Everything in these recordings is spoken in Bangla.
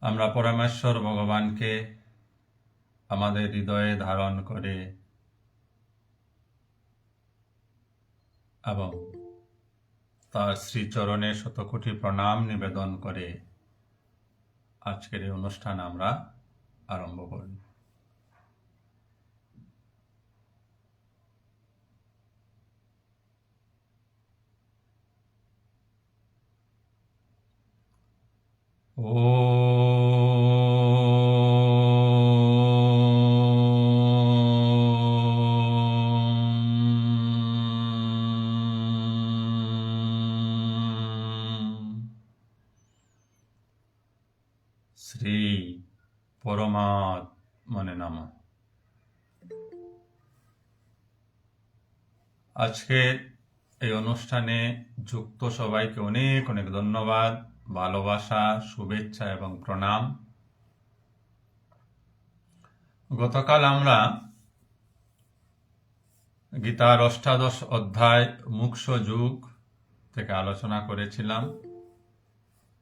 আমরা পরমেশ্বর ভগবানকে আমাদের হৃদয়ে ধারণ করে এবং তার শ্রীচরণে শতকোটি প্রণাম নিবেদন করে আজকের এই অনুষ্ঠান আমরা আরম্ভ করি। শ্রী পরমাত্মনে নমঃ। আজকের এই অনুষ্ঠানে যুক্ত সবাইকে অনেক অনেক ধন্যবাদ, ভালোবাসা, শুভেচ্ছা এবং প্রণাম। গতকাল আমরা গীতার অষ্টাদশ অধ্যায় মুখ্য যুগ থেকে আলোচনা করেছিলাম।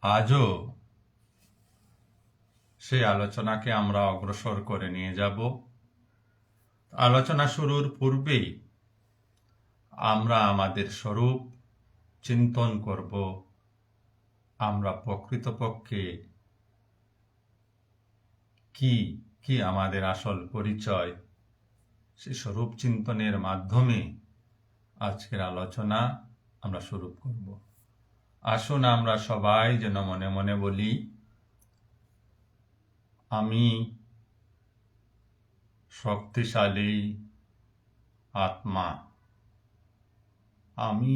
আজও সেই আলোচনাকে আমরা অগ্রসর করে নিয়ে যাব। আলোচনা শুরুর পূর্বেই আমরা আমাদের স্বরূপ চিন্তন করব। আমরা প্রকৃতপক্ষে কি আমাদের আসল পরিচয়, সেই স্বরূপ চিন্তনের মাধ্যমে আজকের আলোচনা আমরা শুরু করব। আসুন আমরা সবাই যেন মনে মনে বলি, আমি শক্তিশালী আত্মা। আমি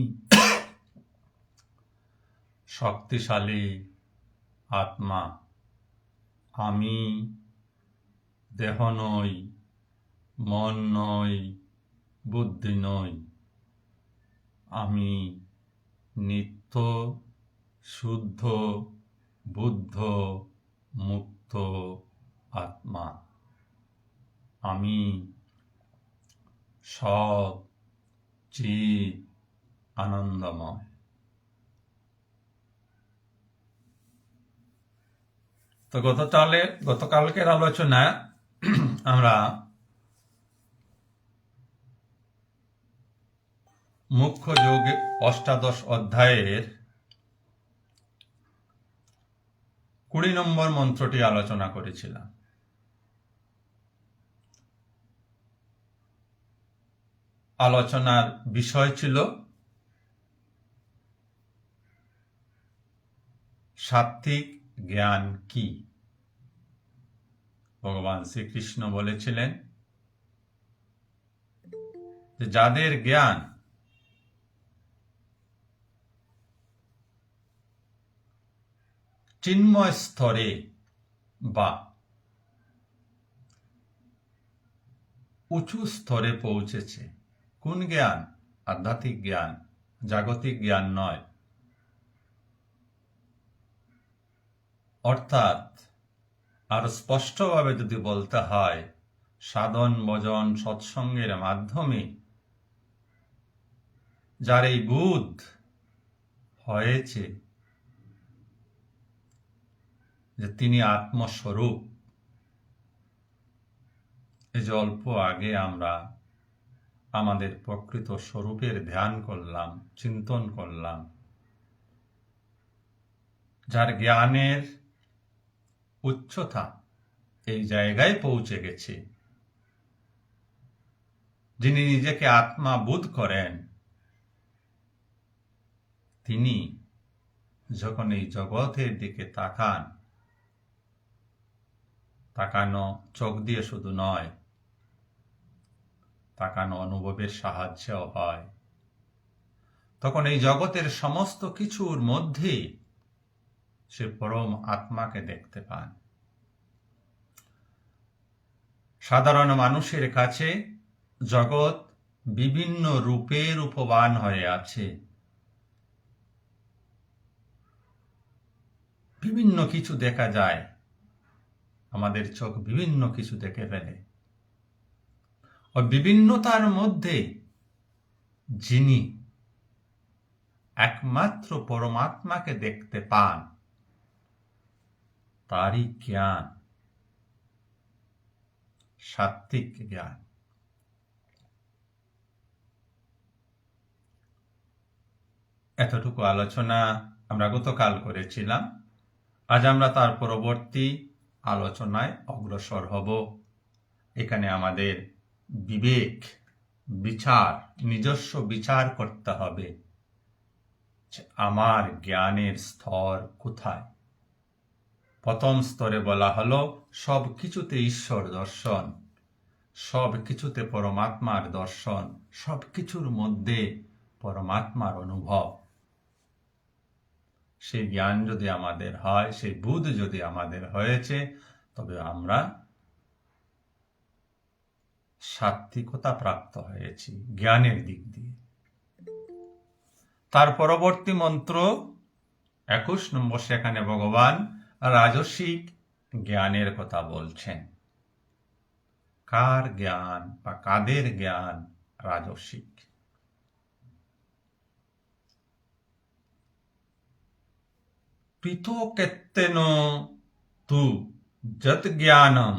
শক্তিশালী আত্মা। আমি দেহ নই, মন নই, বুদ্ধি নই। আমি নিত্য, শুদ্ধ, বুদ্ধ, মুক্ত আত্মা। আমি সৎ, চিৎ, আনন্দময়। তো গতকালকের আলোচনা আমরা মুখ্য যোগ অষ্টাদশ অধ্যায়ের 20 নম্বর মন্ত্রটি আলোচনা করেছিলাম। আলোচনার বিষয় ছিল সাত্ত্বিক জ্ঞান কি। ভগবান শ্রীকৃষ্ণ বলেছিলেন যে যাদের জ্ঞান চিন্ময় স্তরে বা উঁচু স্তরে পৌঁছেছে, কোন জ্ঞান? আধ্যাত্মিক জ্ঞান, জাগতিক জ্ঞান নয়। অর্থাৎ আর স্পষ্টভাবে যদি বলতে হয়, সাধন ভজন সৎসঙ্গের মাধ্যমে যার এই বোধ হয়েছে যে তিনি আত্মস্বরূপ। এই যে অল্প আগে আমরা আমাদের প্রকৃত স্বরূপের ধ্যান করলাম, চিন্তন করলাম, যার জ্ঞানের উচ্চতা এই জায়গায় পৌঁছে গেছে, যিনি নিজেকে আত্মা বোধ করেন, তিনি যখন এই জগতের দিকে তাকান, তাকানো চোখ দিয়ে শুধু নয়, তাকানো অনুভবের সাহায্যেও হয়, তখন এই জগতের সমস্ত কিছুর মধ্যে সে পরম আত্মাকে দেখতে পান। সাধারণ মানুষের কাছে জগৎ বিভিন্ন রূপে রূপবান হয়ে আছে। বিভিন্ন কিছু দেখা যায়, আমাদের চোখ বিভিন্ন কিছু দেখে ফেলে। ও বিভিন্নতার মধ্যে যিনি একমাত্র পরমাত্মাকে দেখতে পান, তারই জ্ঞান, সাত্ত্বিক জ্ঞান। এতটুকু আলোচনা আমরা গতকাল করেছিলাম। আজ আমরা তার পরবর্তী আলোচনায় অগ্রসর হব। এখানে আমাদের বিবেক, বিচার, নিজস্ব বিচার করতে হবে যে আমার জ্ঞানের স্তর কোথায়। প্রথম স্তরে বলা হলো সব কিছুতে ঈশ্বর দর্শন, সব কিছুতে পরমাত্মার দর্শন, সব কিছুর মধ্যে পরমাত্মার অনুভব। সেই জ্ঞান যদি আমাদের হয়, সেই বুধ যদি আমাদের হয়েছে, তবে আমরা সাত্ত্বিকতা প্রাপ্ত হয়েছি জ্ঞানের দিক দিয়ে। তার পরবর্তী মন্ত্র 21 নম্বর, সেখানে ভগবান রাজসিক জ্ঞানের কথা বলছেন। কার জ্ঞান বা কাদের জ্ঞান রাজসিক? পৃথকেত্তেন তু যৎ জ্ঞানম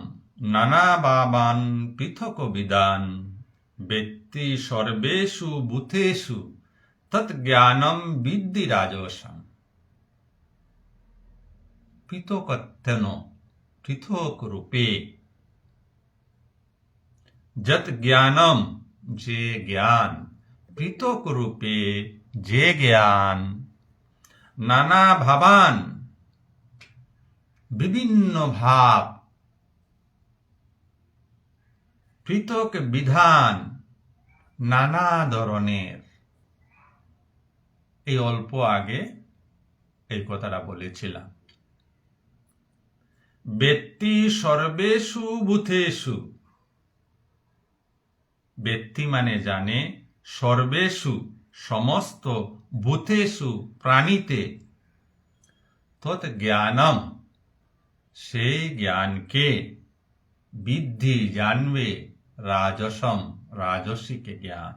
নানা ভাবান পৃথক বিদান বেত্তি সর্বেষু ভূতেষু তৎ জ্ঞানম বিদ্ধি রাজসম। পৃথকত্তেন, পৃথক রূপে, যৎ জ্ঞানম, যে জ্ঞান, পৃথক রূপে, যে জ্ঞান, নানা ভাবান, বিভিন্ন ভাব, পৃথক বিধান, নানা ধরনের। এই অল্প আগে এই কথাটা বলেছিলাম। ব্যক্তি সর্বেষু ভূতেষু, ব্যক্তি মানে জানে, সর্বেষু সমস্ত, ভূতেষু প্রাণীতে, তৎ জ্ঞানম সেই জ্ঞানকে, বিদ্ধি জানবে, রাজসম রাজসিক জ্ঞান।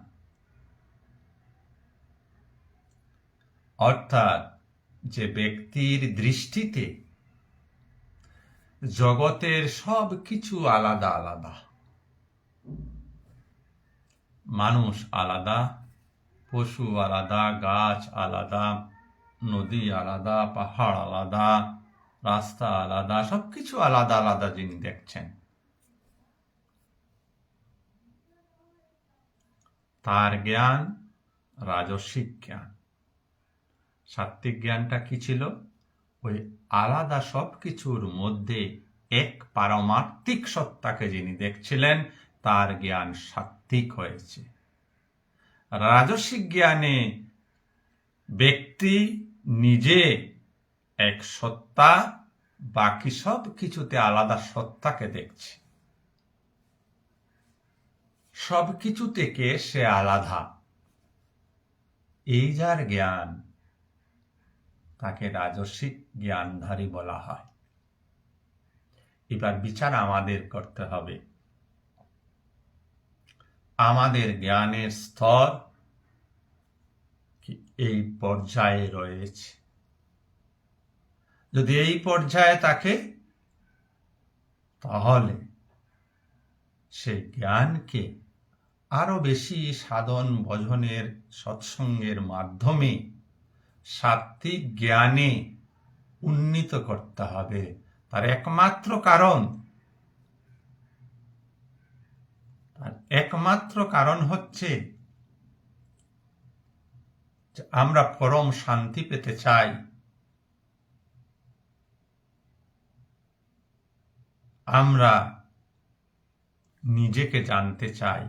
অর্থাৎ যে ব্যক্তির দৃষ্টিতে জগতের সব কিছু আলাদা আলাদা, মানুষ আলাদা, পশু আলাদা, গাছ আলাদা, নদী আলাদা, পাহাড় আলাদা, রাস্তা আলাদা, সবকিছু আলাদা আলাদা যিনি দেখছেন, তার জ্ঞান রাজসিক জ্ঞান। সাত্ত্বিক জ্ঞানটা কি ছিল? ওই আলাদা সবকিছুর মধ্যে এক পারমার্থিক সত্তাকে যিনি দেখছিলেন, তার জ্ঞান সাত্ত্বিক হয়েছে। রাজসিক জ্ঞানে ব্যক্তি নিজে এক সত্তা, বাকি সব কিছুতে আলাদা সত্তাকে দেখছে, সব কিছু থেকে সে আলাদা। এই যার জ্ঞান, তাকে রাজসিক জ্ঞানধারী বলা হয়। এবার বিচার আমাদের করতে হবে, আমাদের জ্ঞানের স্তর কি এই পর্যায়ে রয়েছে। যদি এই পর্যায়ে থাকে, তাহলে সেই জ্ঞানকে আরো বেশি সাধন ভজনের সৎসঙ্গের মাধ্যমে সাত্ত্বিক জ্ঞানে উন্নীত করতে হবে। তার একমাত্র কারণ হচ্ছে যে আমরা পরম শান্তি পেতে চাই, আমরা নিজেকে জানতে চাই।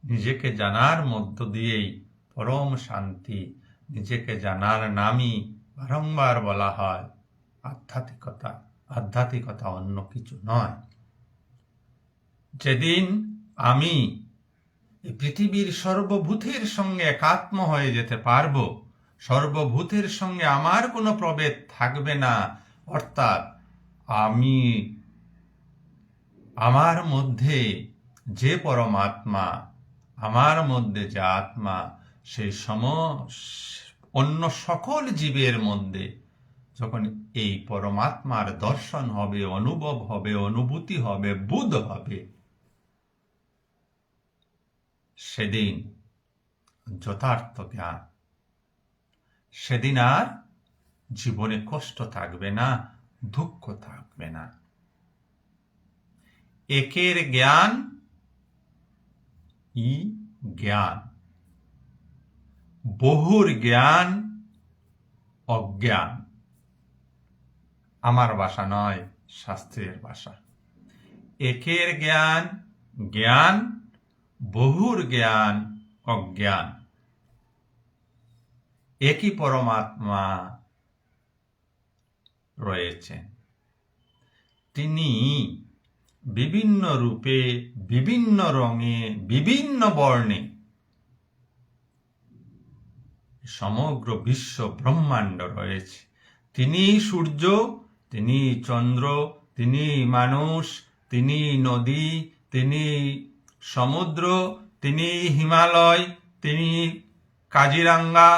নিজেকে জানার মধ্য দিয়েই পরম শান্তি। নিজেকে জানার নামই বারংবার বলা হয় আধ্যাত্মিকতা। আধ্যাত্মিকতা অন্য কিছু নয়। যেদিন আমি এই পৃথিবীর সর্বভূতের সঙ্গে একাত্ম হয়ে যেতে পারবো, সর্বভূতের সঙ্গে আমার কোনো প্রভেদ থাকবে না, অর্থাৎ আমি আমার মধ্যে যে পরমাত্মা, আমার মধ্যে যে আত্মা, সেই অন্য সকল জীবের মধ্যে যখন এই পরমাত্মার দর্শন হবে, অনুভব হবে, অনুভূতি হবে, বোধ হবে, সেদিন যথার্থ জ্ঞান। সেদিন আর জীবনে কষ্ট থাকবে না, দুঃখ থাকবে না। একের জ্ঞান ই জ্ঞান, বহুর জ্ঞান অজ্ঞান। আমার ভাষা নয়, শাস্ত্রের ভাষা। একের জ্ঞান জ্ঞান, বহুর জ্ঞান অজ্ঞান। একই পরমাত্মা রয়েছেন, তিনি বিভিন্ন রূপে, বিভিন্ন রঙে, বিভিন্ন বর্ণে সমগ্র বিশ্ব ব্রহ্মাণ্ড রয়েছে। তিনি সূর্য, তিনি চন্দ্র, তিনি মানুষ, তিনি নদী, তিনি সমুদ্র, তিনি হিমালয়, তিনি কাজিরাঙ্গা,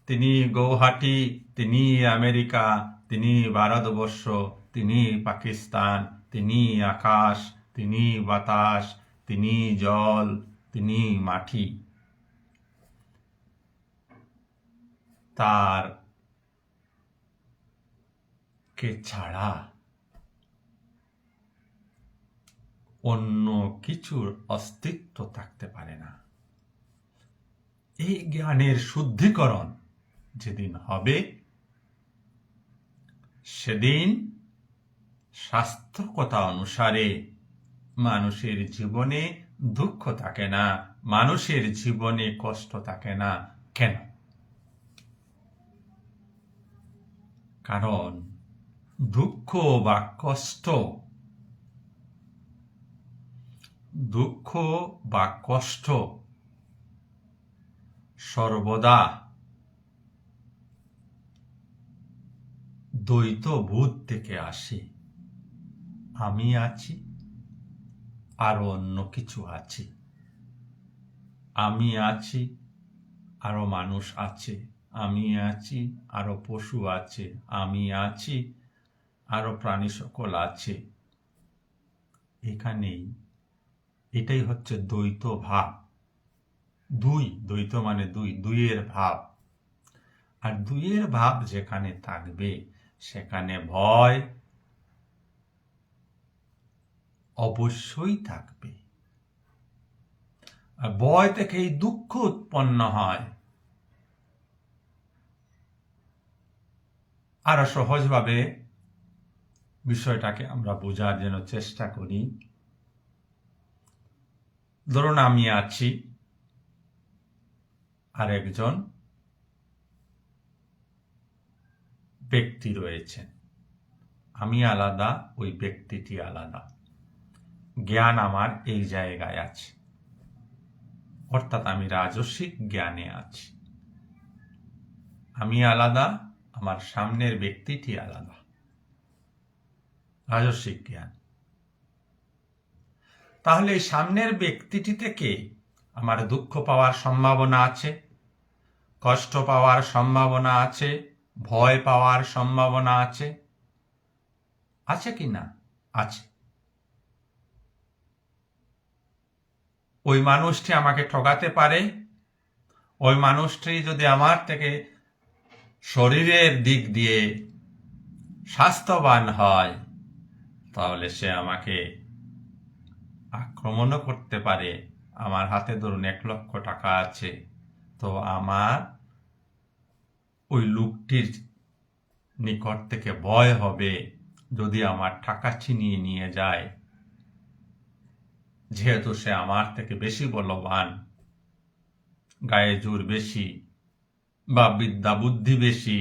তিনি গৌহাটি, তিনি আমেরিকা, তিনি ভারতবর্ষ, তিনি পাকিস্তান, তিনি আকাশ, তিনি বাতাস, তিনি জল, তিনি মাটি। তার কে ছাড়া অন্য কিছুর অস্তিত্ব থাকতে পারে না। এই জ্ঞানের শুদ্ধিকরণ যেদিন হবে, সেদিন শাস্ত্র কথা অনুসারে মানুষের জীবনে দুঃখ থাকে না, মানুষের জীবনে কষ্ট থাকে না। কেন? কারণ দুঃখ বা কষ্ট সর্বদা দ্বৈত বোধ থেকে আসে। আমি আছি, আরো অন্য কিছু আছে। আমি আছি, আরো মানুষ আছে। আমি আছি, আরো পশু আছে। আমি আছি, আরো প্রাণী সকল আছে। এটাই হচ্ছে দ্বৈত ভাব। দ্বৈত মানে দুইয়ের ভাব। আর দুইয়ের ভাব যেখানে থাকবে, সেখানে ভয় অবশ্যই থাকবে। আর ভয় থেকেই দুঃখ উৎপন্ন হয়। আরো সহজভাবে বিষয়টাকে আমরা বোঝার জন্য চেষ্টা করি। ধরুন আমি আছি, আর একজন ব্যক্তি রয়েছেন। আমি আলাদা, ওই ব্যক্তিটি আলাদা। জ্ঞান আমার এই জায়গায় আছে, অর্থাৎ আমি রাজসিক জ্ঞানে আছি। আমি আলাদা, আমার সামনের ব্যক্তিটি আলাদা। রাজসিক জ্ঞান। তাহলে এই সামনের ব্যক্তিটি থেকে আমার দুঃখ পাওয়ার সম্ভাবনা আছে, কষ্ট পাওয়ার সম্ভাবনা আছে, ভয় পাওয়ার সম্ভাবনা আছে। আছে কি না? আছে। ওই মানুষটি আমাকে ঠকাতে পারে। ওই মানুষটি যদি আমার থেকে শরীরের দিক দিয়ে স্বাস্থ্যবান হয়, তাহলে সে আমাকে আক্রমণও করতে পারে। আমার হাতে ধরুন 1 লক্ষ টাকা আছে, তো আমার ওই লোকটির নিকট থেকে ভয় হবে যদি আমার টাকা ছিনিয়ে নিয়ে যায়, যেহেতু সে আমার থেকে বেশি বলবান, গায়ে জোর বেশি বা বিদ্যা বুদ্ধি বেশি,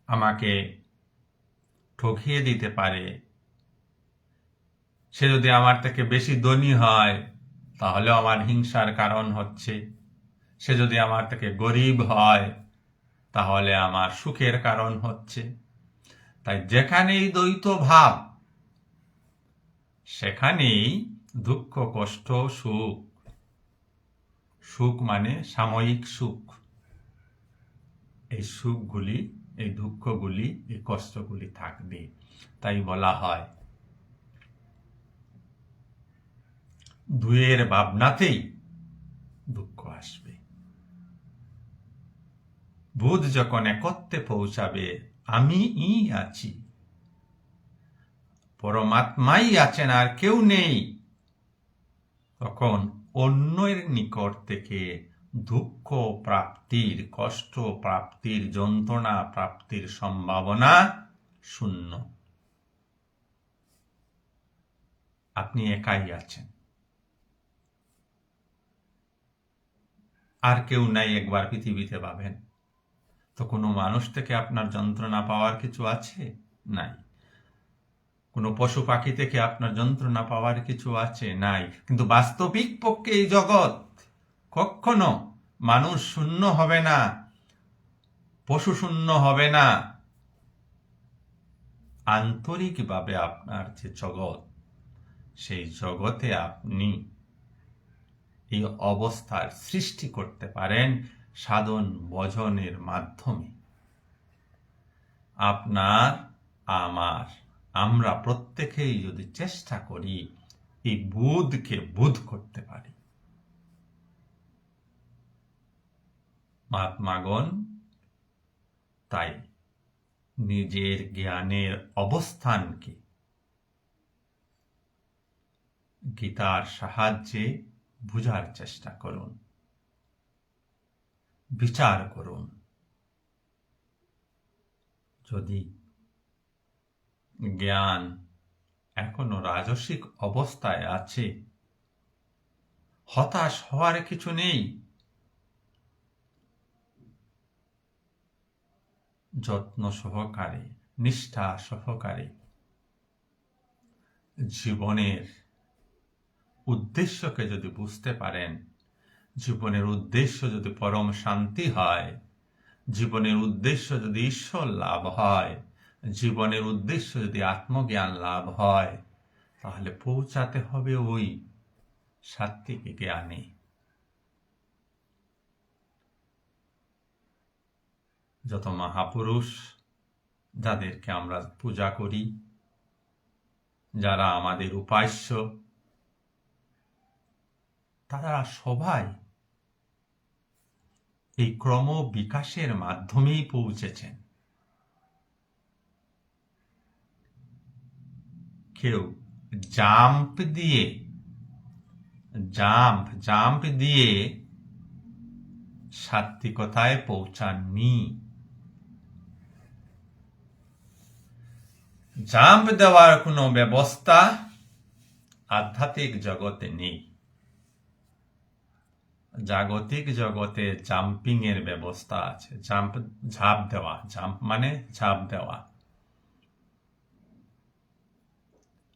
আমাকে ঠকিয়ে দিতে পারে। সে যদি আমার থেকে বেশি ধনী হয়, তাহলে আমার হিংসার কারণ হচ্ছে। সে যদি আমার থেকে গরিব হয়, তাহলে আমার সুখের কারণ হচ্ছে। তাই যেখানেই দ্বৈত ভাব, সেখানেই দুঃখ, কষ্ট, সুখ। সুখ মানে সাময়িক সুখ। এই সুখগুলি এই দুঃখগুলি, এই কষ্টগুলি থাকবে। তাই বলা হয় দুয়ের ভাবনাতেই দুঃখ আসবে। বুধ যখন একত্রে পৌঁছাবে, আমি আছি, পরমাত্মাই আছেন, আর কেউ নেই, তখন অন্যের নিকট থেকে দুঃখ প্রাপ্তির, কষ্ট প্রাপ্তির, যন্ত্রণা প্রাপ্তির সম্ভাবনা শূন্য। আপনি একাই আছেন, আর কেউ নাই। একবার পৃথিবীতে ভাবেন তো কোনো মানুষ থেকে আপনার যন্ত্রণা পাওয়ার কিছু আছে? নাই। কোনো পশু পাখি থেকে আপনার যন্ত্রণা পাওয়ার কিছু আছে? নাই। কিন্তু বাস্তবিক পক্ষে এই জগৎ কখনো মানুষ শূন্য হবে না, পশু শূন্য হবে না। আন্তরিকভাবে আপনার যে জগৎ, সেই জগতে আপনি এই অবস্থার সৃষ্টি করতে পারেন সাধন ভজনের মাধ্যমে। আপনার, আমার, আমরা প্রত্যেকেই যদি চেষ্টা করি এই বুধকে বুধ করতে পারি। মহাত্মাগণ তাই নিজের জ্ঞানের অবস্থানকে গীতার সাহায্যে বুঝার চেষ্টা করুন, বিচার করুন। যদি জ্ঞান এখনো রাজসিক অবস্থায় আছে, হতাশ হওয়ার কিছু নেই। যত্ন সহকারে, নিষ্ঠা সহকারে জীবনের উদ্দেশ্যকে যদি বুঝতে পারেন, জীবনের উদ্দেশ্য যদি পরম শান্তি হয়, জীবনের উদ্দেশ্য যদি ঈশ্বর লাভ হয়, জীবনের উদ্দেশ্য যদি আত্মজ্ঞান লাভ হয়, তাহলে পৌঁছাতে হবে ওই সাত্ত্বিক জ্ঞানে। যত মহাপুরুষ যাদেরকে আমরা পূজা করি, যারা আমাদের উপাস্য, তারা সবাই এই ক্রম বিকাশের মাধ্যমেই পৌঁছেছেন। কেউ জাম্প দিয়ে সাত্ত্বিকতায় পৌঁছাননি। জাম্প দেওয়ার কোনো ব্যবস্থা আধ্যাত্মিক জগতে নেই। জাগতিক জগতে জাম্পিং এর ব্যবস্থা আছে। ঝাঁপ দেওয়া, জাম্প মানে ঝাঁপ দেওয়া।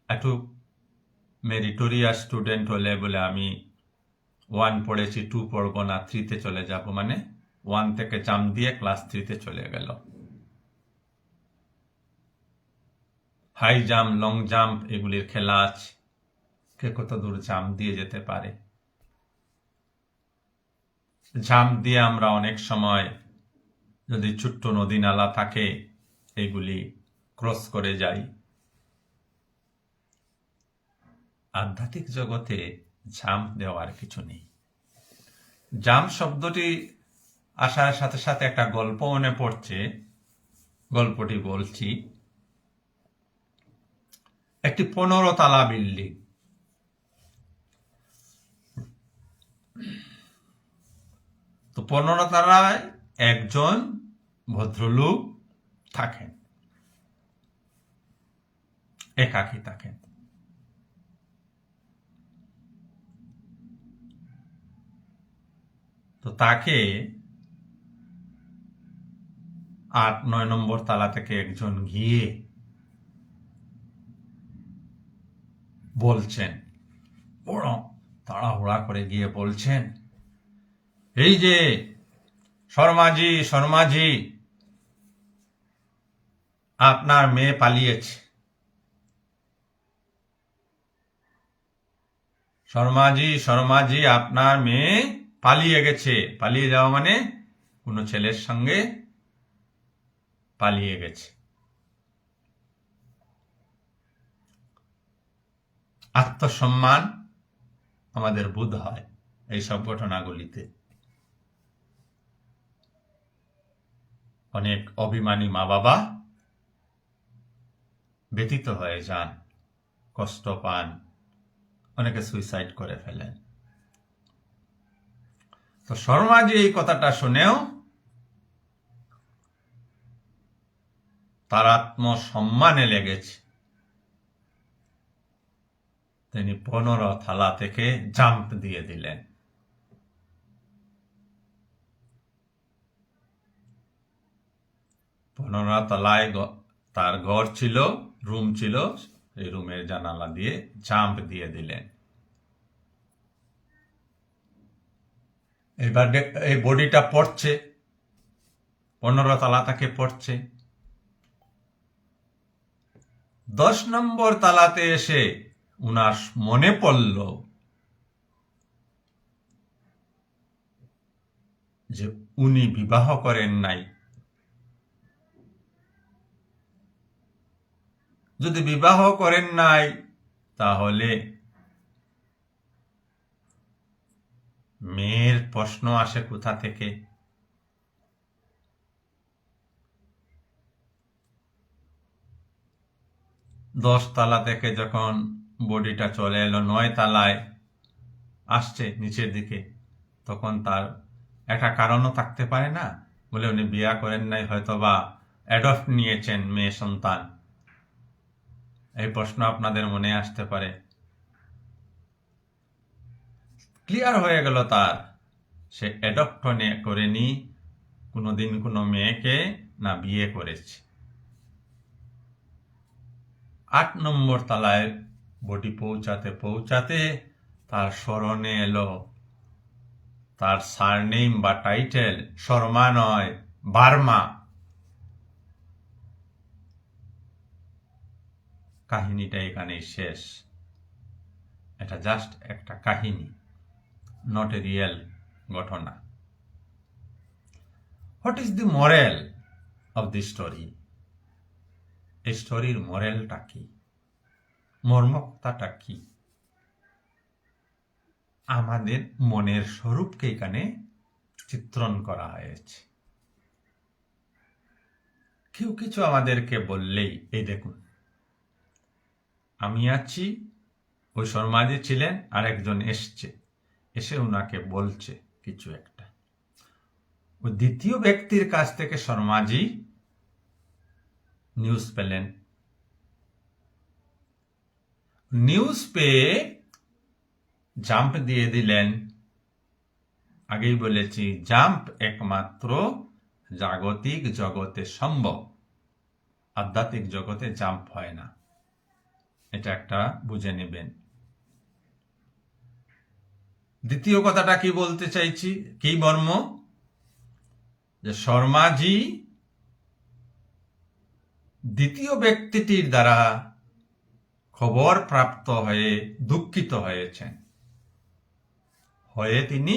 একটু মেরিটোরিয়াস স্টুডেন্ট হলে বলে আমি 1 পড়েছি, 2 পড়বো না, 3-তে চলে যাব, মানে 1 থেকে জাম্প দিয়ে ক্লাস 3-তে চলে গেল। হাই জাম্প, লং জাম্প এগুলির খেলা আছে, কে কত দূর জাম্প দিয়ে যেতে পারে। জাম্প দিয়ে আমরা অনেক সময় যদি ছোট্ট নদী নালা থাকে এগুলি ক্রস করে যাই। আধ্যাত্মিক জগতে জাম্প দেওয়ার কিছু নেই। জাম্প শব্দটি আসার সাথে সাথে একটা গল্প মনে পড়ছে, গল্পটি বলছি। একটি 15 তলা বিল্ডিং, তো 15 তলায় একজন ভদ্রলোক থাকেন, একাকী থাকেন। তো তাকে 8-9 নম্বর তলা থেকে একজন গিয়ে বলছেন, বড় তাড়াহুড়া করে গিয়ে বলছেন, এই যে শর্মাজি, আপনার মেয়ে পালিয়েছে। শর্মাজি আপনার মেয়ে পালিয়ে গেছে। পালিয়ে যাওয়া মানে কোনো ছেলের সঙ্গে পালিয়ে গেছে। আত্মসম্মান আমাদের বোধ হয় এইসব ঘটনাগুলিতে। অনেক অভিমানী মা বাবা ব্যথিত হয়ে যান, কষ্ট পান, অনেকে সুইসাইড করে ফেলেন। তো শর্মাজি এই কথাটা শুনেও তার আত্মসম্মানে লেগেছে। তিনি 15 তলা থেকে জাম্প দিয়ে দিলেন। তলায় তার ঘর ছিল, রুম ছিল, এই রুমের জানালা দিয়ে জাম্প দিয়ে দিলেন। এবার এই বডিটা পড়ছে, 15 তলা থেকে পড়ছে। 10 নম্বর তালাতে এসে উনার মনে পড়ল যে উনি বিবাহ করেন নাই। যদি বিবাহ করেন নাই তাহলে মেয়ের প্রশ্ন আসে কোথা থেকে? দশ তলা থেকে যখন বডিটা চলে এলো 9 তলায় আসছে নিচের দিকে, তখন তার একটা কারণও থাকতে পারে না? বলে উনি বিয়া করেন নাই, হয়তোবা অ্যাডপ্ট নিয়েছেন মেয়ে সন্তান। এই প্রশ্ন আপনাদের মনে আসতে পারে। ক্লিয়ার হয়ে গেল তার, সে অ্যাডপ্ট করেনি, কোনোদিন কোনো মেয়েকে না বিয়ে করেছে। 8 নম্বর তলায় বডি পৌঁছাতে পৌঁছাতে তার স্মরণে এলো তার সারনেম বা টাইটেল শর্মা নয়, বার্মা। কাহিনীটা এখানেই শেষ। এটা জাস্ট একটা কাহিনী, নট এ রিয়েল ঘটনা। What is the moral of the story? এই স্টোরির মোরালটা কি, মর্মকথাটা কি? আমাদের মনের স্বরূপকে এখানে চিত্রণ করা হয়েছে। কেউ কিছু আমাদেরকে বললেই, এই দেখুন আমি আছি, ওই শর্মাজি ছিলেন, আর একজন এসছে, এসে উনাকে বলছে কিছু একটা। ওই দ্বিতীয় ব্যক্তির কাছ থেকে শর্মাজি নিউজ পেলেন। নিউজ পেয়ে জাম্প দিয়ে দিলেন। আগেই বলেছি, জাম্প একমাত্র জাগতিক জগতে সম্ভব, আধ্যাত্মিক জগতে জাম্প হয় না। এটা একটা বুঝে নেবেন। দ্বিতীয় কথাটা কি বলতে চাইছি, কি মর্ম? যে শর্মাজি দ্বিতীয় ব্যক্তিটির দ্বারা খবর প্রাপ্ত হয়ে দুঃখিত হয়েছেন, হয়ে তিনি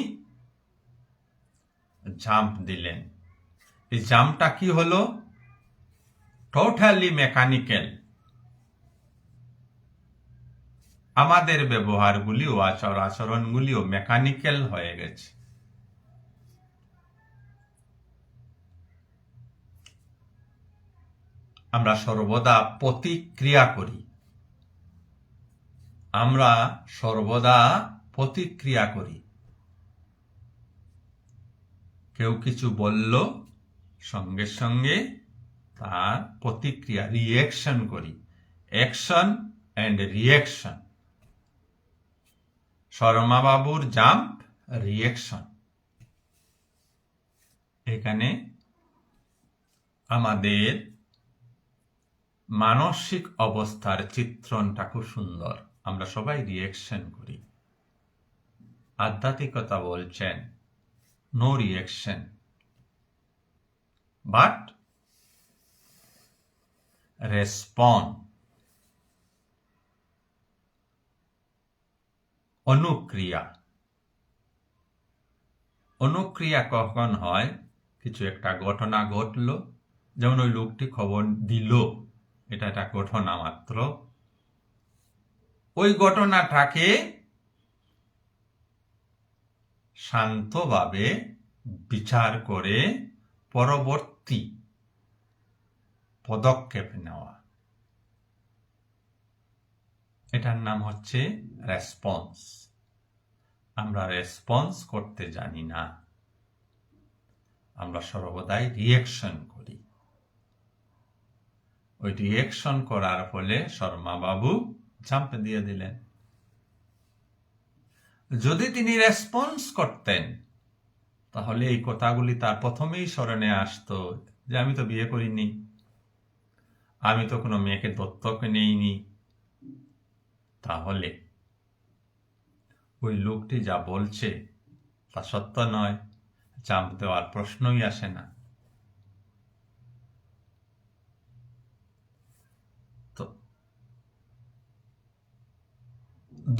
জাম্প দিলেন। এই জাম্পটা কি হলো? Totally mechanical. আমাদের ব্যবহারগুলিও আচরণগুলিও মেকানিক্যাল হয়ে গেছে। আমরা সর্বদা প্রতিক্রিয়া করি। আমরা সর্বদা প্রতিক্রিয়া করি। কেউ কিছু বলল, সঙ্গে সঙ্গে তার প্রতিক্রিয়া, রিঅ্যাকশন করি। Action and reaction. শর্মা বাবুর জাম্প, রিঅ্যাকশন। এখানে আমাদের মানসিক অবস্থার চিত্রণটা খুব সুন্দর। আমরা সবাই রিঅ্যাকশন করি। আধ্যাত্মিকতা বলছেন নো রিঅ্যাকশন, বাট রেসপন্ড। অনুক্রিয়া। অনুক্রিয়া কখন হয়? কিছু একটা ঘটনা ঘটল, যেমন ওই লোকটি খবর দিল, এটা একটা ঘটনা মাত্র, ওই ঘটনাটাকে শান্তভাবে বিচার করে পরবর্তী পদক্ষেপ নেওয়া, এটার নাম হচ্ছে রেসপন্স। আমরা রেসপন্স করতে জানি না, আমরা সর্বদাই রিয়েকশন করি। ওই রিয়েকশন করার ফলে শর্মা বাবু জাম্প দিয়ে দিলেন। যদি তিনি রেসপন্স করতেন তাহলে এই কথাগুলি তার প্রথমেই স্মরণে আসতো যে আমি তো বিয়ে করিনি, আমি তো কোনো মেয়েকে দত্তক নেইনি, তাহলে ওই লোকটি যা বলছে তা সত্য নয়, জাম্প দেওয়ার প্রশ্নই আসে না। তো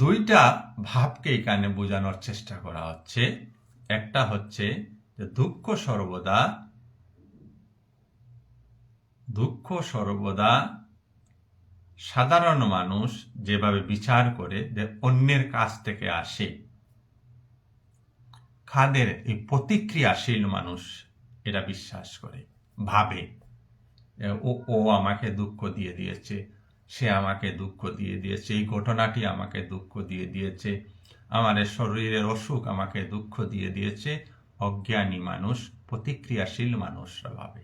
দুইটা ভাবকে এখানে বোঝানোর চেষ্টা করা হচ্ছে। একটা হচ্ছে যে দুঃখ সর্বদা সাধারণ মানুষ যেভাবে বিচার করে যে অন্যের কাছ থেকে আসে, খাদের এই প্রতিক্রিয়াশীল মানুষ এটা বিশ্বাস করে, ভাবে ও আমাকে দুঃখ দিয়ে দিয়েছে, সে আমাকে দুঃখ দিয়ে দিয়েছে, এই ঘটনাটি আমাকে দুঃখ দিয়ে দিয়েছে, আমার শরীরের অসুখ আমাকে দুঃখ দিয়ে দিয়েছে। অজ্ঞানী মানুষ, প্রতিক্রিয়াশীল মানুষরা ভাবে,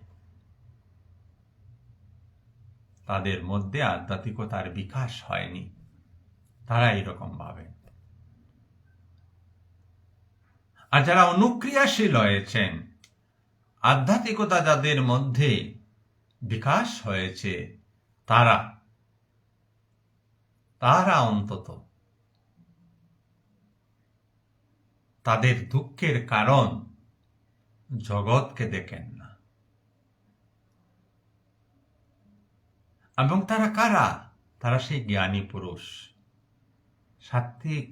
তাদের মধ্যে আধ্যাত্মিকতার বিকাশ হয়নি, তারা এইরকম ভাবে। আর যারা অনুক্রিয়াশীল হয়েছেন, আধ্যাত্মিকতা যাদের মধ্যে বিকাশ হয়েছে, তারা অন্তত তাদের দুঃখের কারণ জগৎকে দেখেন না। এবং তারা কারা? তারা সেই জ্ঞানী পুরুষ, সাত্ত্বিক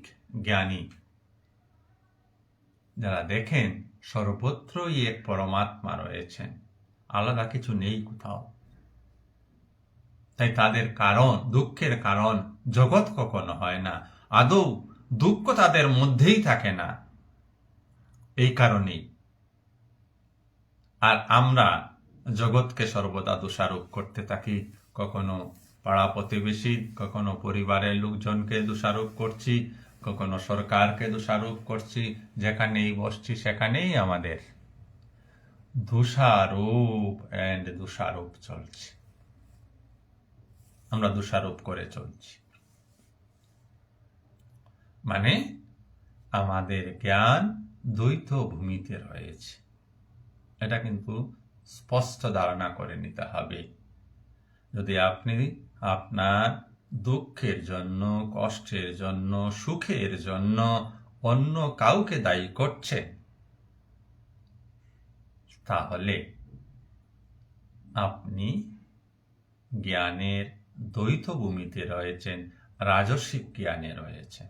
জ্ঞানী, যারা দেখেন সর্বত্রই এক পরমাত্মা রয়েছেন, আলাদা কিছু নেই কোথাও। তাই তাদের কারণ, দুঃখের কারণ জগৎ কখনো হয় না, আদৌ দুঃখ তাদের মধ্যেই থাকে না, এই কারণেই। আর আমরা জগৎকে সর্বদা দোষারোপ করতে থাকি, কখনো পাড়া প্রতিবেশী, কখনো পরিবারের লোকজনকে দোষারোপ করছি, কখনো সরকারকে দোষারোপ করছি, যেখানেই বসছি সেখানেই আমাদের দোষারোপ চলছে, আমরা দোষারোপ করে চলছি। মানে আমাদের জ্ঞান দ্বৈত ভূমিতে রয়েছে, এটা কিন্তু স্পষ্ট ধারণা করে নিতে হবে। যদি আপনি আপনার দুঃখের জন্য, কষ্টের জন্য, সুখের জন্য অন্য কাউকে দায়ী করছেন, তাহলে আপনি জ্ঞানের দ্বৈত ভূমিতে রয়েছেন, রাজসিক জ্ঞানে রয়েছেন।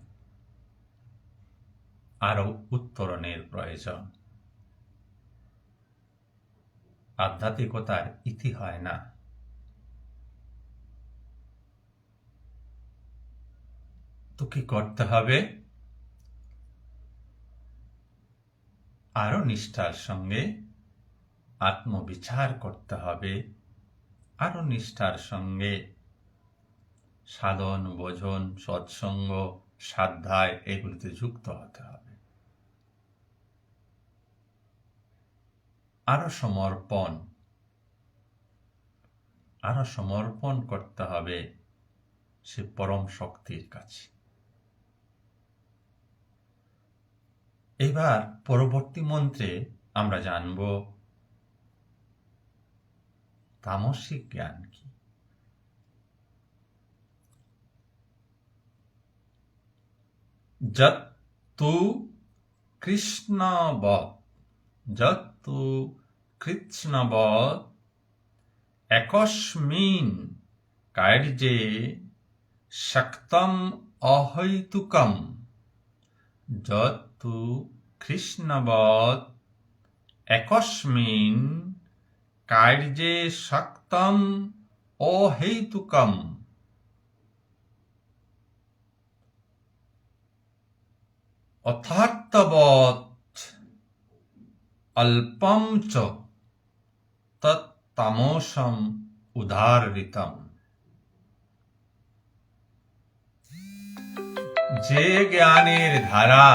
আরো উত্তরণের প্রয়োজন। আধ্যাত্মিকতার ইতি হয় না। তো কি করতে হবে? আরো নিষ্ঠার সঙ্গে আত্মবিচার করতে হবে, আরো নিষ্ঠার সঙ্গে সাধন, ভজন, সৎসঙ্গ, সাধ্যায় এগুলিতে যুক্ত হতে হবে। আরো সমর্পণ করতে হবে সে পরম শক্তির কাছে। এবার পরবর্তী মন্ত্রে আমরা জানব তামসিক জ্ঞান কি। যত্তু কৃষ্ণবৎ একস্মিন কার্যে শক্তম অহৈতুকম। যত্তু কৃষ্ণবৎ একস্মিন কার্যে শক্তম অহেতুকম অথার্থবৎ অল্পম চ তত্তামসম উদাহৃতম। যে জ্ঞানের দ্বারা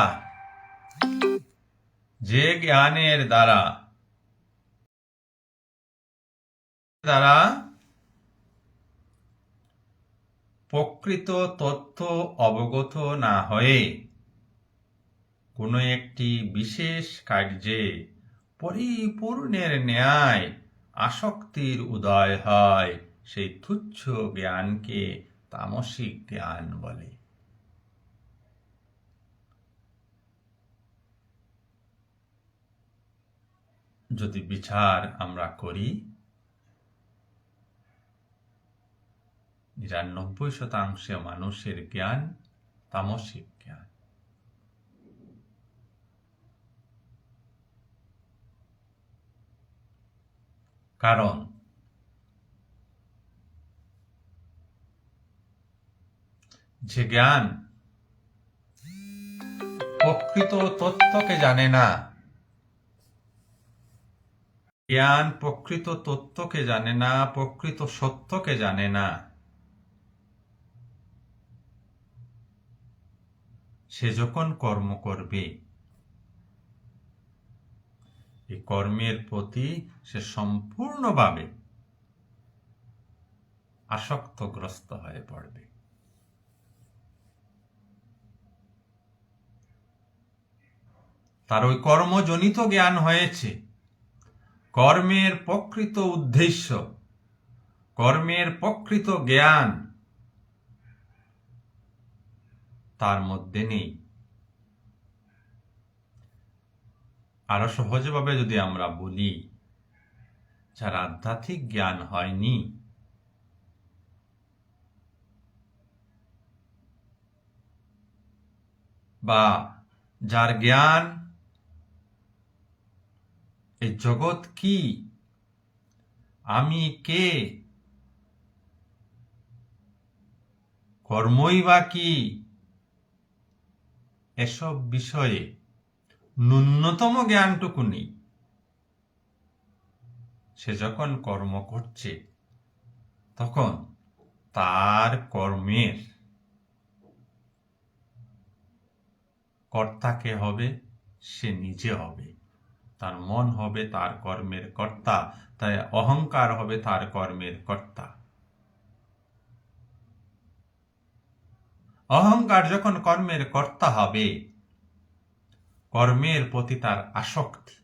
প্রকৃত তথ্য অবগত না হয়ে কোনো একটি বিশেষ কার্যে পরিপূর্ণের ন্যায় আসক্তির উদয় হয়, সেই তুচ্ছ জ্ঞানকে তামসিক জ্ঞান বলে। যদি বিচার আমরা করি, ৯৯% মানুষের জ্ঞান তামসিক জ্ঞান। কারণ যে জ্ঞান প্রকৃত তত্ত্বকে জানে না, জ্ঞান প্রকৃত তত্ত্বকে জানে না, প্রকৃত সত্যকে জানে না, সে যখন কর্ম করবে, এই কর্মের প্রতি সে সম্পূর্ণভাবে আসক্তগ্রস্ত হয়ে পড়বে। তার ওই কর্মজনিত জ্ঞান হয়েছে, কর্মের প্রকৃত উদ্দেশ্য, কর্মের প্রকৃত জ্ঞান তার মধ্যে নেই। আরো সহজভাবে যদি আমরা বলি, যার আধ্যাত্মিক জ্ঞান হয়নি, বা যার জ্ঞান এই জগৎ কি, আমি কে, কর্মই বা কি, এসব বিষয়ে ন্যূনতম জ্ঞানটুকু নেই, সে যখন কর্ম করছে তখন তার কর্মের কর্তা কে হবে? সে নিজে হবে। তার মন হবে তার কর্মের কর্তা, তাই অহংকার হবে তার কর্মের কর্তা। অহংকার যখন কর্মের কর্তা হবে, কর্মের প্রতি তার আসক্তি,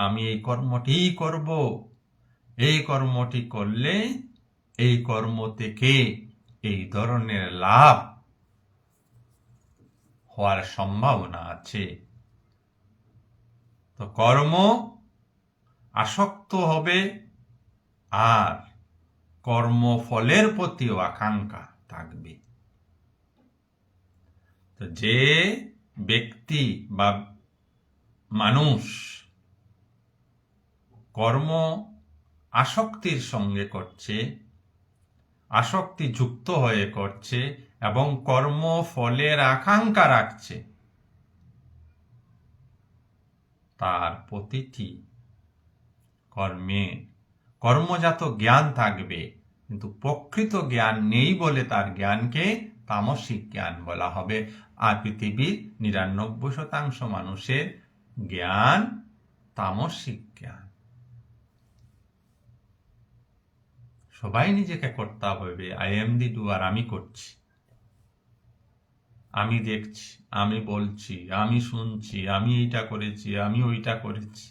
আমি এই কর্মটি করব, এই কর্মটি করলে এই কর্ম থেকে এই ধরনের লাভ হওয়ার সম্ভাবনা আছে। তো কর্ম আসক্ত হবে, আর কর্মফলের প্রতিও আকাঙ্ক্ষা থাকবে। তো যে ব্যক্তি বা মানুষ কর্ম আসক্তির সঙ্গে করছে, আসক্তি যুক্ত হয়ে করছে এবং কর্মফলের আকাঙ্ক্ষা রাখছে, তার প্রতিটি কর্মে কর্মজাত জ্ঞান থাকবে, কিন্তু প্রকৃত জ্ঞান নেই বলে তার জ্ঞানকে তামসিক জ্ঞান বলা হবে। আর পৃথিবীর ৯৯% মানুষের জ্ঞান তামসিক জ্ঞান। সবাই নিজেকে কর্তা ভাবে, আই এম দি ডুয়ার, আমি করছি, আমি দেখছি, আমি বলছি, আমি শুনছি, আমি এইটা করেছি, আমি ওইটা করেছি।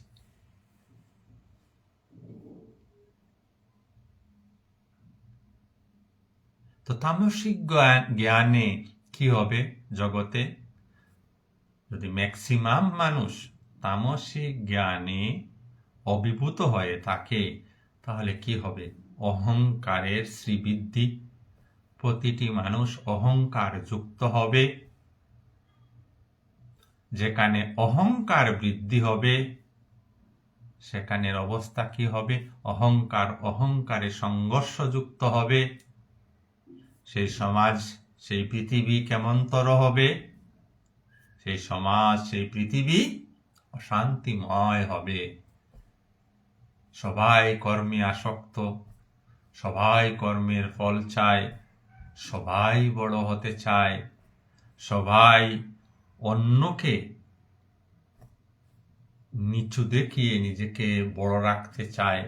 তো তামসিক জ্ঞানে কি হবে জগতে? যদি ম্যাক্সিমাম মানুষ তামসিক জ্ঞানে অভিভূত হয়ে থাকে, তাহলে কি হবে? অহংকারের শ্রীবৃদ্ধি, প্রতিটি মানুষ অহংকার যুক্ত হবে। যেখানে অহংকার বৃদ্ধি হবে, সেখানের অবস্থা কি হবে? অহংকার অহংকারে সংঘর্ষযুক্ত হবে। সেই সমাজ, সেই পৃথিবী কেমনতর হবে? সেই সমাজ, সেই পৃথিবী অশান্তিময় হবে। সবাই কর্মে আসক্ত, সবাই কর্মের ফল চায়, সবাই বড় হতে চায়, সবাই অন্যকে নিচু দেখিয়ে নিজেকে বড় রাখতে চায়।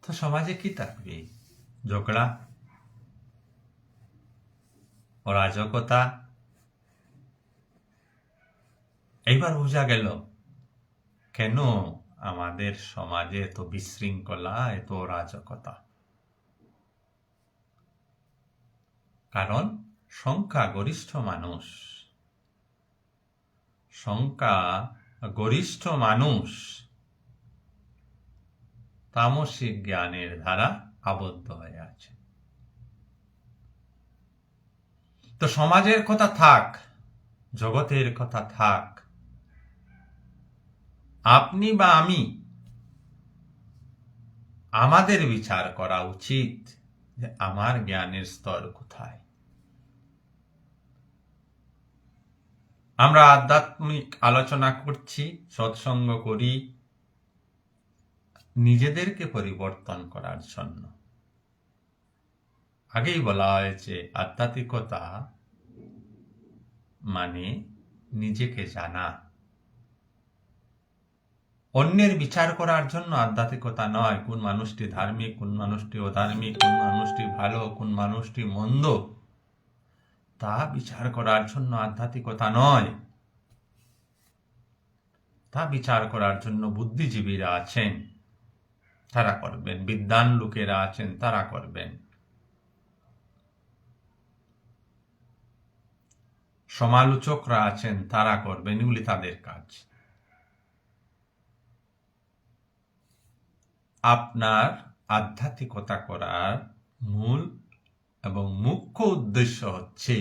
তো সমাজে কি থাকবে? ঝগড়া, অরাজকতা। এইবার বোঝা গেল কেন আমাদের সমাজে এত বিশৃঙ্খলা, এত অরাজকতা। কারণ সংখ্যাগরিষ্ঠ মানুষ, সংখ্যাগরিষ্ঠ মানুষ তামসিক জ্ঞানের দ্বারা আবদ্ধ হয়ে আছে। তো সমাজের কথা থাক, জগতের কথা থাক, আপনি বা আমি, আমাদের বিচার করা উচিত যে আমার জ্ঞানের স্তর কোথায়। আমরা আধ্যাত্মিক আলোচনা করছি, সৎসঙ্গ করি নিজেদেরকে পরিবর্তন করার জন্য। আগেই বলা হয়েছে আধ্যাত্মিকতা মানে নিজেকে জানা। অন্যের বিচার করার জন্য আধ্যাত্মিকতা নয়। কোন মানুষটি ধার্মিক, কোন মানুষটি অধার্মিক, কোন মানুষটি ভালো, কোন মানুষটি মন্দ, তা বিচার করার জন্য আধ্যাত্মিকতা নয়। তা বিচার করার জন্য বুদ্ধিজীবীরা আছেন, তারা করবেন। বিদ্বান লোকেরা আছেন, তারা করবেন। সমালোচকরা আছেন, তারা করবেন। এগুলি তাদের কাজ। আপনার আধ্যাত্মিকতা করার মূল এবং মুখ্য উদ্দেশ্য হচ্ছে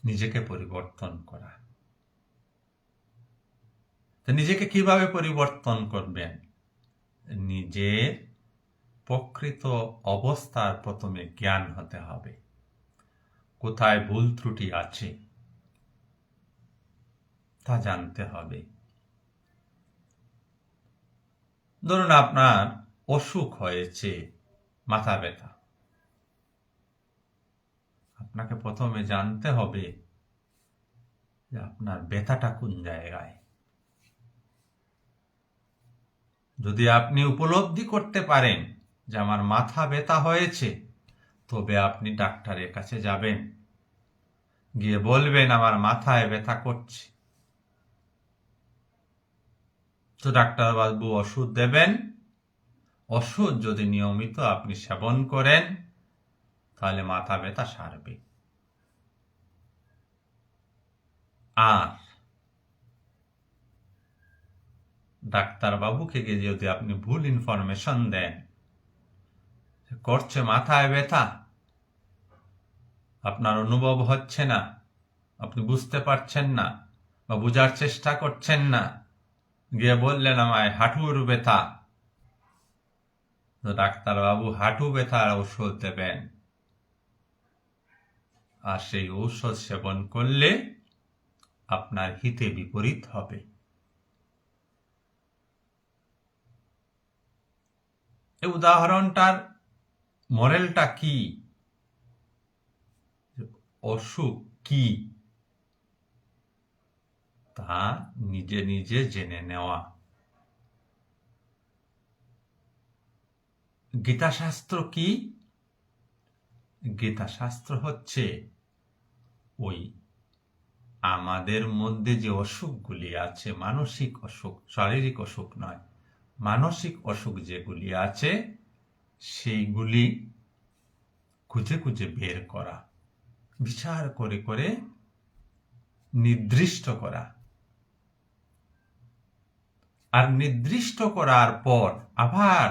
নিজেকে পরিবর্তন করা। তো নিজেকে কিভাবে পরিবর্তন করবেন? নিজের প্রকৃত অবস্থার প্রথমে জ্ঞান হতে হবে। কোথায় ভুল ত্রুটি আছে তা জানতে হবে। ধরুন আপনার অসুখ হয়েছে, মাথা ব্যথা। আপনাকে প্রথমে জানতে হবে যে আপনার ব্যথাটা কোন জায়গায়। যদি আপনি উপলব্ধি করতে পারেন যে আমার মাথা ব্যথা হয়েছে, তবে আপনি ডাক্তারের কাছে যাবেন, গিয়ে বলবেন আমার মাথায় ব্যথা করছে। তো ডাক্তারবাবু ওষুধ দেবেন। ওষুধ যদি নিয়মিত আপনি সেবন করেন, তাহলে মাথা ব্যথা সারবে। আর ডাক্তারবাবুকে গিয়ে যদি আপনি ভুল ইনফরমেশন দেন, করছে মাথায় ব্যথা, আপনার অনুভব হচ্ছে না, আপনি বুঝতে পারছেন না বা বোঝার চেষ্টা করছেন না, গিয়ে বললেন আমায় হাঁটুর ব্যথা, তো ডাক্তারবাবু হাঁটু ব্যথার ঔষধ দেবেন। আর সেই ঔষধ সেবন করলে আপনার হিতে বিপরীত হবে। এই উদাহরণটার মরেলটা কি? অসুখ কি তা নিজে নিজে জেনে নেওয়া। গীতাশাস্ত্র কি? গীতাশাস্ত্র হচ্ছে ওই আমাদের মধ্যে যে অসুখগুলি আছে, মানসিক অসুখ, শারীরিক অসুখ নয়, মানসিক অসুখ যেগুলি আছে, সেইগুলি খুঁজে খুঁজে বের করা, বিচার করে করে নির্দিষ্ট করা। আর নির্দিষ্ট করার পর আবার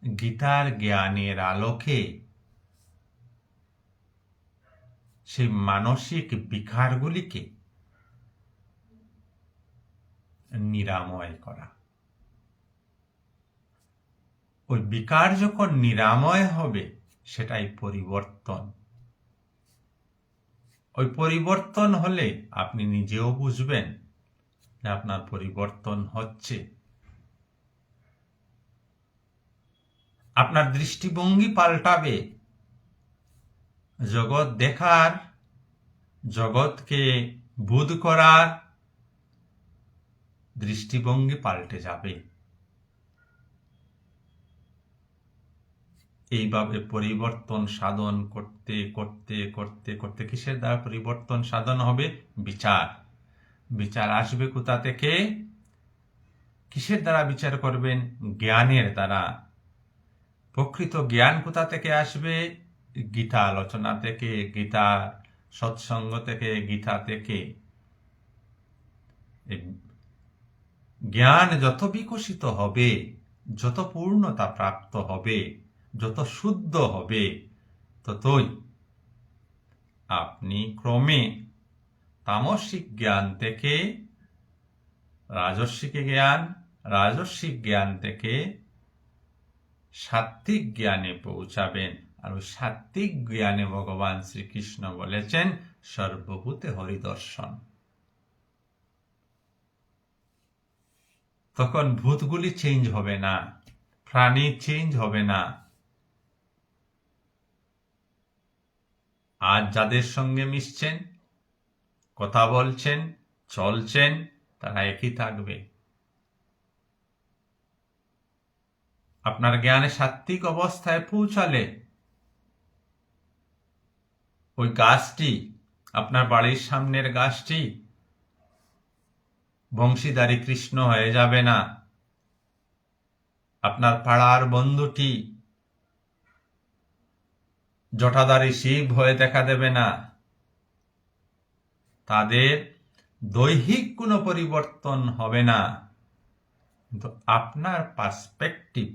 গীতার জ্ঞানের আলোকে সেই মানসিক বিকারগুলিকে নিরাময় করা। ওই বিকার যখন নিরাময় হবে সেটাই পরিবর্তন। ওই পরিবর্তন হলে আপনি নিজেও বুঝবেন যে আপনার পরিবর্তন হচ্ছে। আপনার দৃষ্টিভঙ্গি পাল্টাবে। জগৎ দেখার, জগৎকে বোধ করার দৃষ্টিভঙ্গি পাল্টে যাবে। এইভাবে পরিবর্তন সাধন করতে করতে করতে করতে কিসের দ্বারা পরিবর্তন সাধন হবে? বিচার। বিচার আসবে কোথা থেকে? কিসের দ্বারা বিচার করবেন? জ্ঞানের দ্বারা। প্রকৃত জ্ঞান কোথা থেকে আসবে? গীতা আলোচনা থেকে, গীতা সৎসঙ্গ থেকে, গীতা থেকে। জ্ঞান যত বিকশিত হবে, যত পূর্ণতা প্রাপ্ত হবে, যত শুদ্ধ হবে, ততই আপনি ক্রমে তামসিক জ্ঞান থেকে রাজস্বিক জ্ঞান, রাজস্বিক জ্ঞান থেকে সাত্ত্বিক জ্ঞানে পৌঁছাবেন। আর ওই সাত্ত্বিক জ্ঞানে ভগবান শ্রীকৃষ্ণ বলেছেন সর্বভূতে হরিদর্শন। তখন ভূতগুলি চেঞ্জ হবে না, প্রাণী চেঞ্জ হবে না। আজ যাদের সঙ্গে মিশছেন, কথা বলছেন, চলছেন, তারা একই থাকবে। আপনার জ্ঞানে সাত্ত্বিক অবস্থায় পৌঁছালে ওই গাছটি, আপনার বাড়ির সামনের গাছটি বংশীধারী কৃষ্ণ হয়ে যাবে না। আপনার পাড়ার বন্ধুটি জটাধারী শিব হয়ে দেখা দেবে না। তাদের দৈহিক কোনো পরিবর্তন হবে না, কিন্তু আপনার পার্সপেক্টিভ,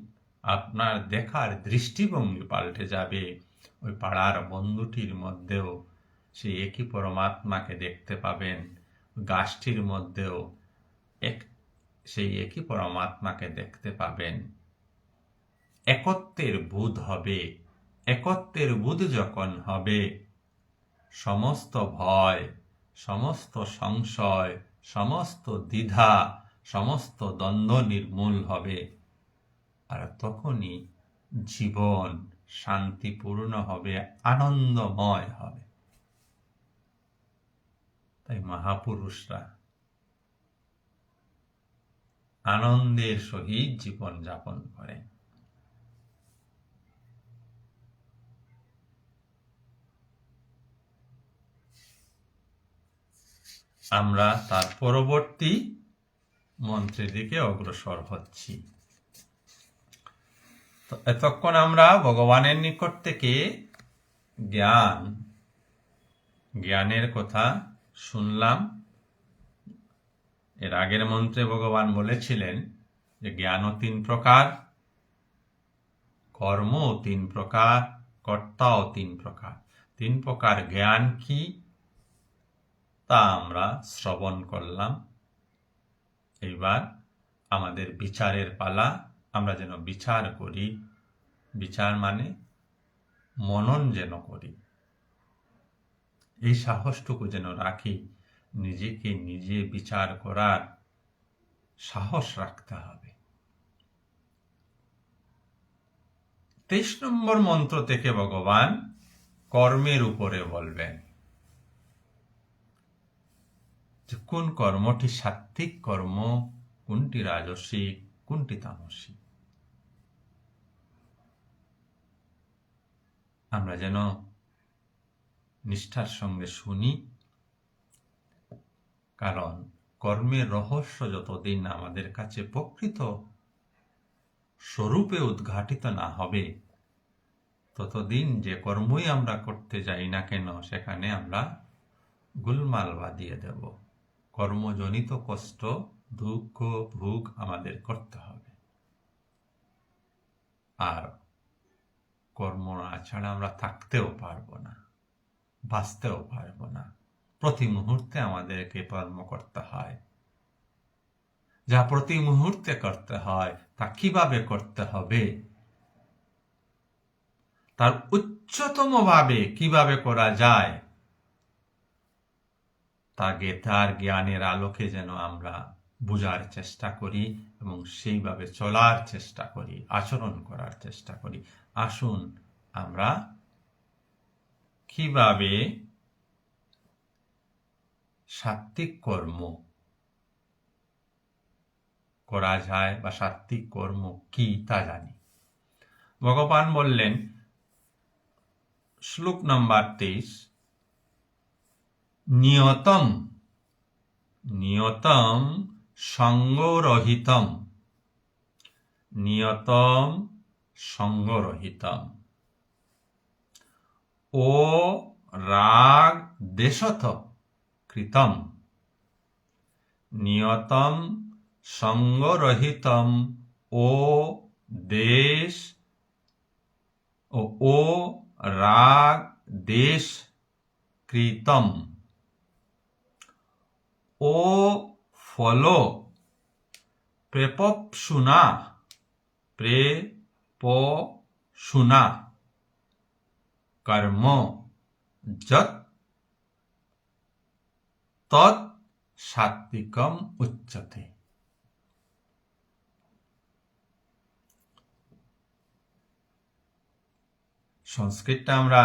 আপনার দেখার দৃষ্টিভঙ্গি পাল্টে যাবে। ওই পাড়ার বন্ধুটির মধ্যেও সেই একই পরমাত্মাকে দেখতে পাবেন, গাছটির মধ্যেও সেই একই পরমাত্মাকে দেখতে পাবেন। একত্বের বোধ হবে। একত্বের বোধ যখন হবে, সমস্ত ভয়, সমস্ত সংশয়, সমস্ত দ্বিধা, সমস্ত দ্বন্দ্ব নির্মূল হবে। আর তখনই জীবন শান্তিপূর্ণ হবে, আনন্দময় হবে। তাই মহাপুরুষরা আনন্দের সহিত জীবন যাপন করেন। আমরা তার পরবর্তী মন্ত্রের দিকে অগ্রসর হচ্ছি। তো এতক্ষণ আমরা ভগবানের নিকট থেকে জ্ঞানের কথা শুনলাম। এর আগের মন্ত্রে ভগবান বলেছিলেন যে জ্ঞানও 3 প্রকার, কর্মও 3 প্রকার, কর্তাও 3 প্রকার। 3 প্রকার জ্ঞান কি তা আমরা শ্রবণ করলাম। এইবার আমাদের বিচারের পালা। আমরা যেন বিচার করি। বিচার মানে মনন যেন করি। এই সাহসটুকু যেন রাখি, নিজেকে নিজে বিচার করার সাহস রাখতে হবে। 23 নম্বর মন্ত্র থেকে ভগবান কর্মের উপরে বলবেন যে কোন কর্মটি সাত্ত্বিক কর্ম, কোনটি রাজসিক, কোনটি তামসিক। আমরা যেন নিষ্ঠার সঙ্গে শুনি, কারণ কর্মের রহস্য যতদিন আমাদের কাছে প্রকৃত স্বরূপে উদ্ঘাটিত না হবে, ততদিন যে কর্মই আমরা করতে যাই না কেন সেখানে আমরা গোলমাল বাঁধিয়ে দেব। কর্মজনিত কষ্ট, দুঃখ, ভোগ আমাদের করতে হবে। আর কর্ম না ছাড়া আমরা থাকতেও পারবো না, বাঁচতেও পারবো না। প্রতি মুহূর্তে আমাদেরকে কর্ম করতে হয়। যা প্রতি মুহূর্তে করতে হয়, তা কিভাবে করতে হবে, তার উচ্চতম ভাবে কিভাবে করা যায়, তা গীতার জ্ঞানের আলোকে যেন আমরা বোঝার চেষ্টা করি এবং সেইভাবে চলার চেষ্টা করি, আচরণ করার চেষ্টা করি। আসুন আমরা কিভাবে সাত্ত্বিক কর্ম করা যায় বা সাত্ত্বিক কর্ম কি তা জানি। ভগবান বললেন, শ্লোক নম্বর 23, নিয়তম নিয়তম সঙ্গরহিতম, নিয়তম সঙ্গরহিতম, ও রাগ দেশত কৃতম, নিয়তম সঙ্গরহিতম, ও দেশ ও রাগ দেশ কৃতম, ও ফল প্রেপশুনা কর্ম যৎ তৎ সাত্ত্বিকম উচ্যতে। সংস্কৃতটা আমরা,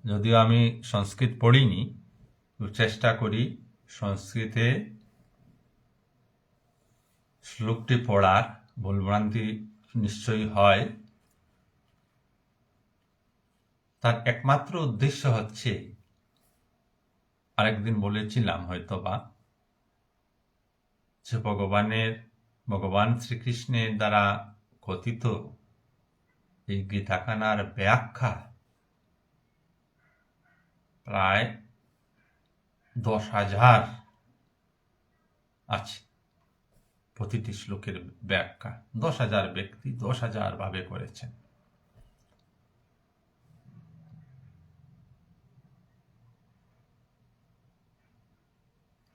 যদিও আমি সংস্কৃত পড়িনি, চেষ্টা করি সংস্কৃতে শ্লোকটি পড়ার। ভুলভ্রান্তি নিশ্চয়ই হয়। তার একমাত্র উদ্দেশ্য হচ্ছে, আরেকদিন বলেছিলাম হয়তোবা, যে ভগবান শ্রীকৃষ্ণের দ্বারা কথিত এই গীতাখানার ব্যাখ্যা প্রায় 10,000 আছে। প্রতিটি শ্লোকের ব্যাখ্যা 10,000 ব্যক্তি 10,000 ভাবে করেছেন।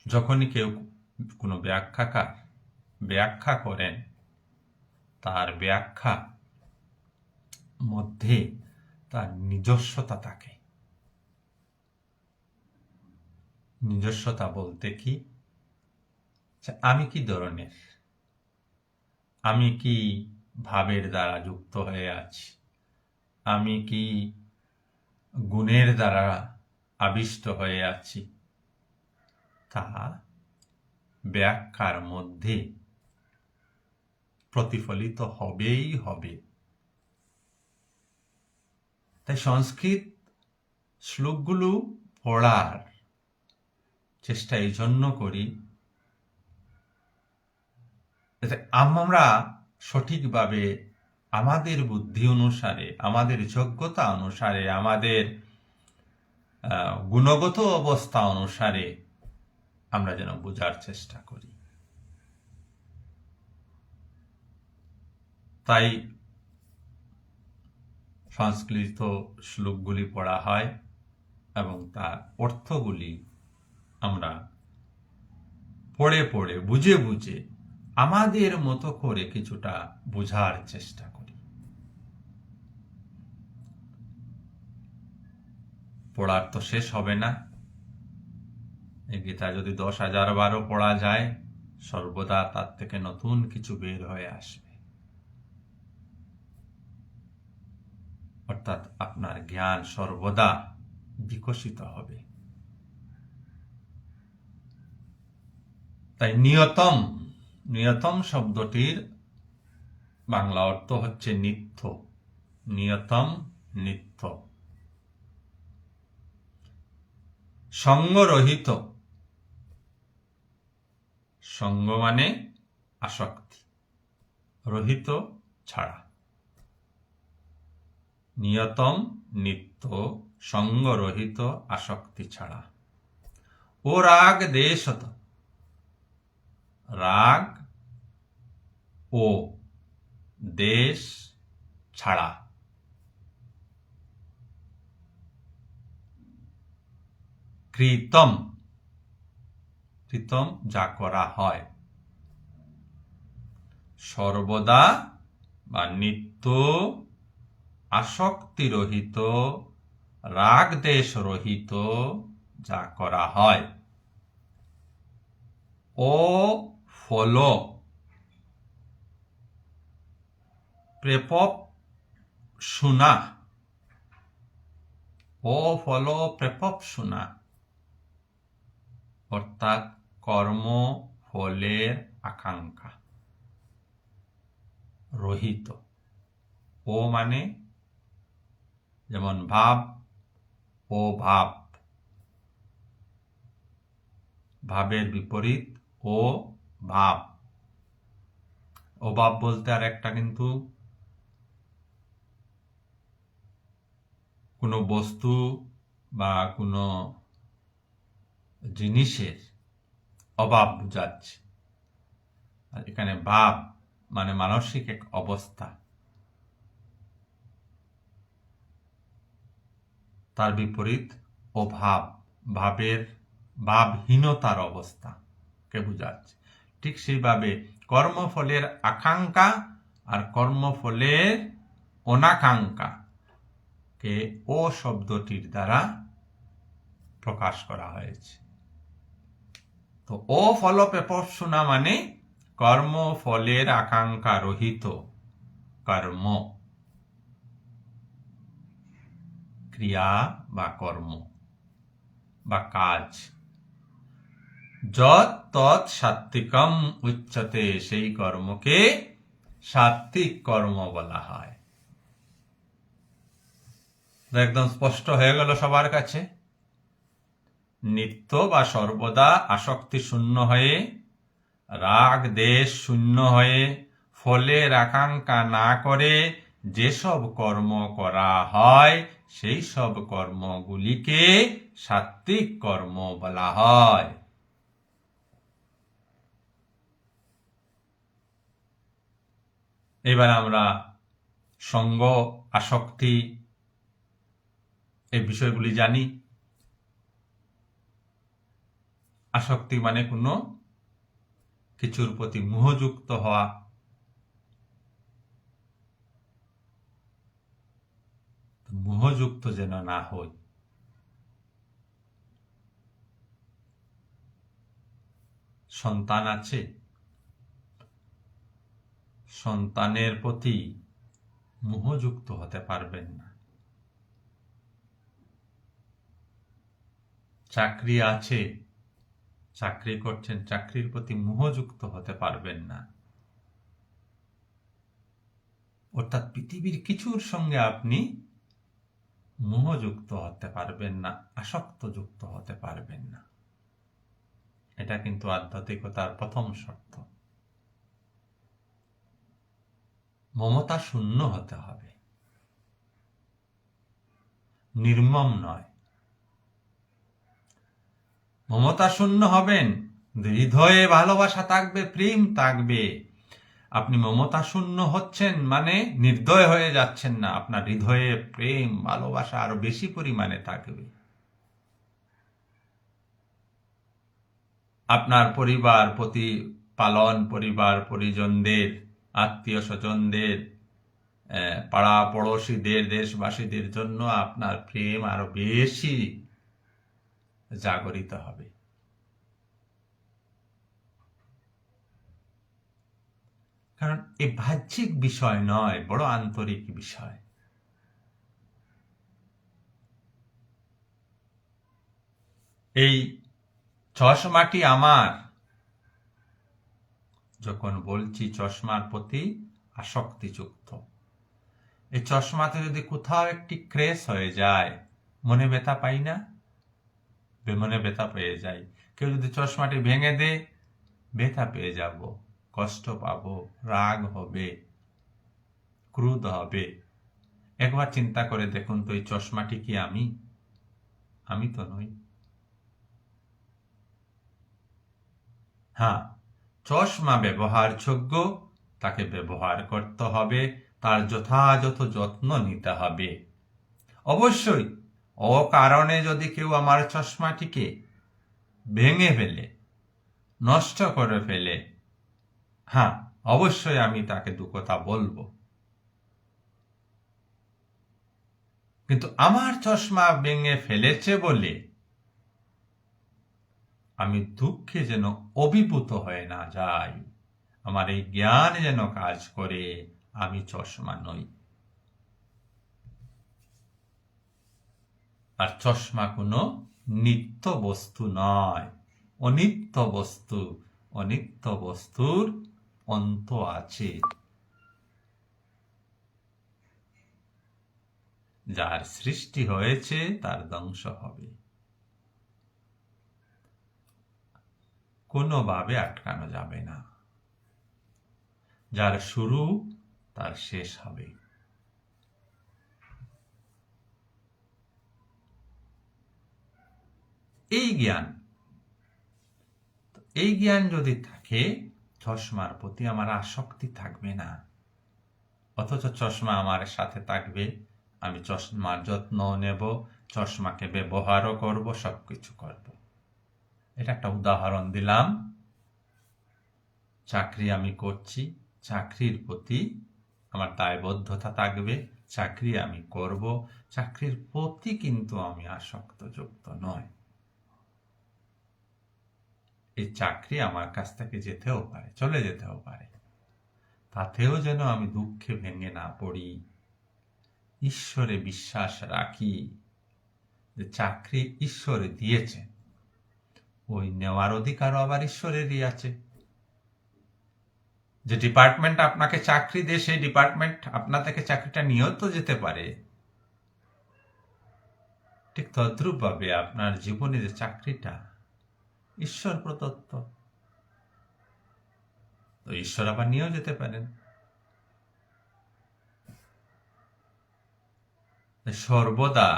যখনই কেউ কোনো ব্যাখ্যাকার ব্যাখ্যা করেন, তার ব্যাখ্যা মধ্যে তার নিজস্বতা থাকে। নিজস্বতা বলতে কি, আমি কি ধরনের, আমি কি ভাবের দ্বারা যুক্ত হয়ে আছি, আমি কি গুণের দ্বারা আবিষ্ট হয়ে আছি, তা ব্যাখ্যার মধ্যে প্রতিফলিত হবেই হবে। তাই সংস্কৃত শ্লোকগুলো পড়ার চেষ্টা এই জন্য করি, যাতে আমরা সঠিকভাবে আমাদের বুদ্ধি অনুসারে, আমাদের যোগ্যতা অনুসারে, আমাদের গুণগত অবস্থা অনুসারে আমরা যেন বোঝার চেষ্টা করি। তাই সংস্কৃত শ্লোকগুলি পড়া হয় এবং তার অর্থগুলি আমরা পড়ে পড়ে বুঝে বুঝে আমাদের মতো করে কিছুটা বোঝার চেষ্টা করি। পড়ার তো শেষ হবে না। এই গীতা যদি 10,000 বারও পড়া যায়, সর্বদা তার থেকে নতুন কিছু বের হয়ে আসবে। অর্থাৎ আপনার জ্ঞান সর্বদা বিকশিত হবে। তাই নিয়তম শব্দটির বাংলা অর্থ হচ্ছে নিত্য। নিয়তম নিত্য। সঙ্গরহিত, সঙ্গ মানে আসক্তি, রহিত ছাড়া। নিয়তম নিত্য, সঙ্গরহিত, আসক্তি ছাড়া। ও রাগ দেশত, রাগ ও দেশ ছাড়া। কৃতম, কৃতম যা করা হয়, সর্বদা বা নিত্য আসক্তিরহিত, রাগ দেশ রহিত যা করা হয়। ও ফল প্রেপপ শুনা, ও ফল প্রেপপ শুনা, অর্থাৎ কর্ম ফলের আকাঙ্ক্ষা রহিত। ও মানে যেমন ভাব, ও ভাব, ভাবের বিপরীত ও ভাব। অভাব বলতে আর একটা কিন্তু কোনো বস্তু বা কোনো জিনিসের অভাব বোঝাচ্ছে। আর এখানে ভাব মানে মানসিক এক অবস্থা, তার বিপরীত অভাব, ভাবের ভাবহীনতার অবস্থাকে বোঝাচ্ছে। ঠিক সেইভাবে কর্মফলের আকাঙ্ক্ষা আর কর্মফলের অনাকাঙ্ক্ষা কে ও শব্দটির দ্বারা প্রকাশ করা হয়েছে। তো ও ফল পেপসুনা মানে কর্মফলের আকাঙ্ক্ষা রহিত কর্ম, ক্রিয়া বা কর্ম বা কাজ। যৎ তৎ সাত্বিকম উচ্চতে, সেই কর্মকে সাত্বিক কর্ম বলা হয়। একদম স্পষ্ট হয়ে গেল সবার কাছে। নিত্য বা সর্বদা আসক্তি শূন্য হয়ে, রাগ দেশ শূন্য হয়ে, ফলের আকাঙ্ক্ষা না করে যেসব কর্ম করা হয় সেই সব কর্মগুলিকে সাত্বিক কর্ম বলা হয়। এবার আমরা সঙ্গ, আসক্তি এই বিষয়গুলি জানি। আসক্তি মানে কোনো কিছুর প্রতি মোহযুক্ত হওয়া। মোহযুক্ত যেন না হই। সন্তান আছে, সন্তানের প্রতি মোহযুক্ত হতে পারবেন না। চাকরি আছে, চাকরি করছেন, চাকরির প্রতি মোহযুক্ত হতে পারবেন না। অর্থাৎ পৃথিবীর কিছুর সঙ্গে আপনি মোহযুক্ত হতে পারবেন না, আসক্ত যুক্ত হতে পারবেন না। এটা কিন্তু আধ্যাত্মিকতার প্রথম শর্ত। মমতা শূন্য হতে হবে, নির্মম নয়। মমতা শূন্য হবেন, হৃদয়ে ভালোবাসা থাকবে, প্রেম থাকবে। আপনি মমতা শূন্য হচ্ছেন মানে নির্দয় হয়ে যাচ্ছেন না, আপনার হৃদয়ে প্রেম ভালোবাসা আরো বেশি পরিমাণে থাকবে। আপনার পরিবার প্রতিপালন, পরিবার পরিজনদের, আত্মীয় স্বজনদের, পাড়া পড়োশীদের, দেশবাসীদের জন্য আপনার প্রেম আরো বেশি জাগরিত হবে। কারণ এ বাহ্যিক বিষয় নয়, বড় আন্তরিক বিষয়। এই চশমাটি আমার, যখন বলছি চশমার প্রতি আসক্তিযুক্ত, এই চশমাতে যদি কোথাও একটি ক্রেস হয়ে যায়, মনে ব্যথা পাই না? মনে ব্যথা পেয়ে যাই। কেউ যদি চশমাটি ভেঙে দেয়, ব্যথা পেয়ে যাব, কষ্ট পাবো, রাগ হবে, ক্রোধ হবে। একবার চিন্তা করে দেখুন তো, এই চশমাটি কি আমি? আমি তো নই। হ্যাঁ, চশমা ব্যবহারযোগ্য, তাকে ব্যবহার করতে হবে, তার যথাযথ যত্ন নিতে হবে। অবশ্যই অকারণে যদি কেউ আমার চশমাটিকে ভেঙে ফেলে, নষ্ট করে ফেলে, হ্যাঁ, অবশ্যই আমি তাকে দু কথা বলবো। কিন্তু আমার চশমা ভেঙে ফেলেছে বলে আমি দুঃখে যেন অভিভূত হয়ে না যাই, আমার এই জ্ঞান যেন কাজ করে আমি চশমা নই। আর চশমা কোনো নিত্য বস্তু নয়, অনিত্য বস্তু। অনিত্য বস্তুর অন্ত আছে। যার সৃষ্টি হয়েছে তার ধ্বংস হবে, কোনোভাবে আটকানো যাবে না। যার শুরু তার শেষ হবে। এই জ্ঞান যদি থাকে, চশমার প্রতি আমার আসক্তি থাকবে না। অথচ চশমা আমার সাথে থাকবে, আমি চশমার যত্ন নেব, চশমাকে ব্যবহারও করব, সবকিছু করব। এটা একটা উদাহরণ দিলাম। চাকরি আমি করছি, চাকরির প্রতি আমার দায়বদ্ধতা থাকবে, চাকরি আমি করব, চাকরির প্রতি কিন্তু আমি আসক্তযুক্ত নয়। এই চাকরি আমার কাছ থেকে যেতেও পারে, চলে যেতেও পারে, তাতেও যেন আমি দুঃখে ভেঙে না পড়ি। ঈশ্বরে বিশ্বাস রাখি যে চাকরি ঈশ্বরে দিয়েছে, ওই নেওয়ার অধিকারও আবার ঈশ্বরেরই আছে। যে ডিপার্টমেন্ট আপনাকে চাকরি দেয়, সেই ডিপার্টমেন্ট আপনা থেকে চাকরিটা নিয়েও তো যেতে পারে। ঠিক তদ্রূপ ভাবে আপনার জীবনে যে চাকরিটা ঈশ্বর প্রদত্ত, তো ঈশ্বর আবার নিয়েও যেতে পারেন। সর্বদা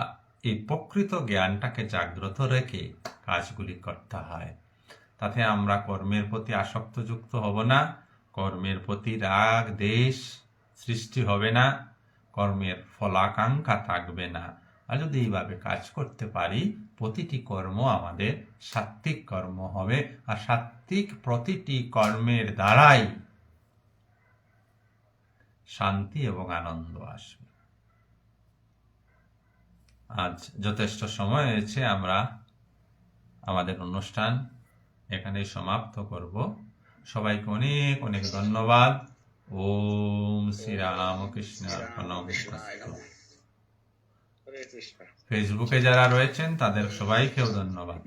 এই প্রকৃত জ্ঞানটাকে জাগ্রত রেখে কাজগুলি করতে হয়। তাতে আমরা কর্মের প্রতি আসক্তযুক্ত হব না, কর্মের প্রতি রাগ দেশ সৃষ্টি হবে না, কর্মের ফলাকাঙ্ক্ষা থাকবে না। আর যদি এইভাবে কাজ করতে পারি, প্রতিটি কর্ম আমাদের সাত্ত্বিক কর্ম হবে, আর সাত্ত্বিক প্রতিটি কর্মের দ্বারাই শান্তি এবং আনন্দ আসবে। আজ যথেষ্ট সময় হয়েছে, আমরা আমাদের অনুষ্ঠান এখানেই সমাপ্ত করব। সবাইকে অনেক অনেক ধন্যবাদ। ওম শ্রী রামকৃষ্ণ অর্পণমস্তু। ফেসবুকে যারা রয়েছেন তাদের সবাইকেও ধন্যবাদ।